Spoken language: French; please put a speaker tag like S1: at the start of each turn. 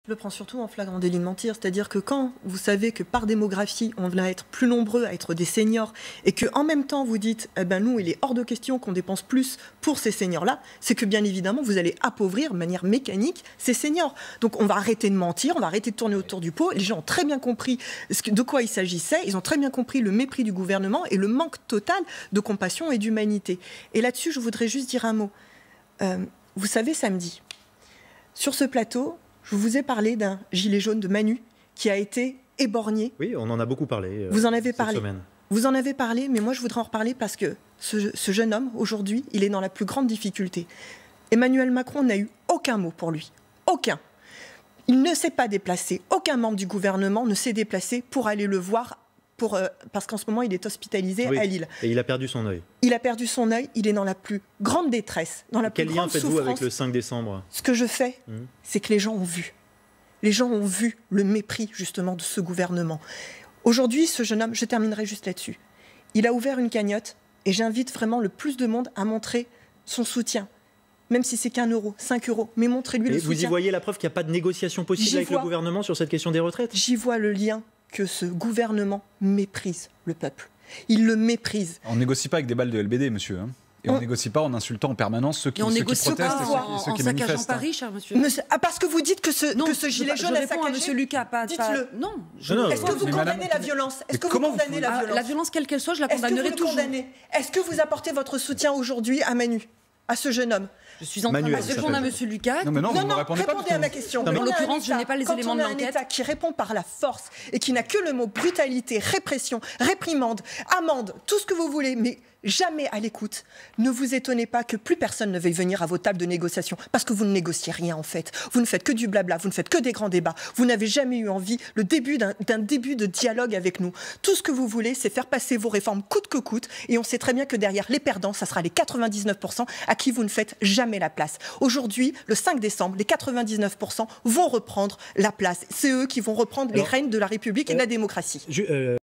S1: Je le prends surtout en flagrant délit de mentir, c'est-à-dire que quand vous savez que par démographie, on va être plus nombreux à être des seniors et qu'en même temps vous dites, eh ben nous, il est hors de question qu'on dépense plus pour ces seniors-là, c'est que bien évidemment, vous allez appauvrir de manière mécanique ces seniors. Donc on va arrêter de mentir, on va arrêter de tourner autour du pot. Les gens ont très bien compris de quoi il s'agissait, ils ont très bien compris le mépris du gouvernement et le manque total de compassion et d'humanité. Et là-dessus, je voudrais juste dire un mot. Vous savez, samedi, sur ce plateau, je vous ai parlé d'un gilet jaune de Manu qui a été éborgné.
S2: Oui, on en a beaucoup parlé.
S1: Vous en avez parlé.
S2: Semaine.
S1: Vous en avez parlé, mais moi je voudrais en reparler parce que ce jeune homme, aujourd'hui, il est dans la plus grande difficulté. Emmanuel Macron n'a eu aucun mot pour lui. Aucun. Il ne s'est pas déplacé. Aucun membre du gouvernement ne s'est déplacé pour aller le voir. Parce qu'en ce moment, il est hospitalisé à Lille.
S2: Et il a perdu son œil.
S1: Il a perdu son œil, il est dans la plus grande détresse, dans la plus grande souffrance.
S2: Quel lien faites-vous avec le 5 décembre?
S1: Ce que je fais, c'est que les gens ont vu. Les gens ont vu le mépris, justement, de ce gouvernement. Aujourd'hui, ce jeune homme, je terminerai juste là-dessus, il a ouvert une cagnotte et j'invite vraiment le plus de monde à montrer son soutien. Même si c'est qu'1 euro, 5 euros, mais montrez-lui le soutien.
S2: Vous y voyez la preuve qu'il n'y a pas de négociation possible avec le gouvernement sur cette question des retraites?
S1: J'y vois le lien que ce gouvernement méprise le peuple. Il le méprise.
S3: On ne négocie pas avec des balles de LBD, monsieur. Hein. Et on ne négocie pas en insultant en permanence ceux qui protestent et ceux qui manifestent.
S4: Paris, cher monsieur.
S1: Parce que vous dites que ce gilet jaune a saccagé.
S4: Monsieur Lucas,
S1: dites-le.
S4: Non.
S1: Est-ce que vous condamnez la violence? Est-ce que vous condamnez la violence?
S4: La violence, quelle qu'elle soit, je la condamnerai toujours.
S1: Est-ce que vous apportez votre soutien aujourd'hui à Manu, à ce jeune homme?
S4: Je suis en train de répondre à monsieur Lucas.
S3: Non, vous ne répondez pas.
S1: Répondez à ma question.
S4: En l'occurrence, je n'ai pas les éléments de l'enquête.
S1: Quand on a un État qui répond par la force et qui n'a que le mot brutalité, répression, réprimande, amende, tout ce que vous voulez, mais jamais à l'écoute, ne vous étonnez pas que plus personne ne veuille venir à vos tables de négociation, parce que vous ne négociez rien en fait. Vous ne faites que du blabla, vous ne faites que des grands débats. Vous n'avez jamais eu envie d'un début de dialogue avec nous. Tout ce que vous voulez, c'est faire passer vos réformes coûte que coûte, et on sait très bien que derrière les perdants, ça sera les 99% à qui vous ne faites jamais la place. Aujourd'hui, le 5 décembre, les 99% vont reprendre la place. C'est eux qui vont reprendre les rênes de la République et de la démocratie.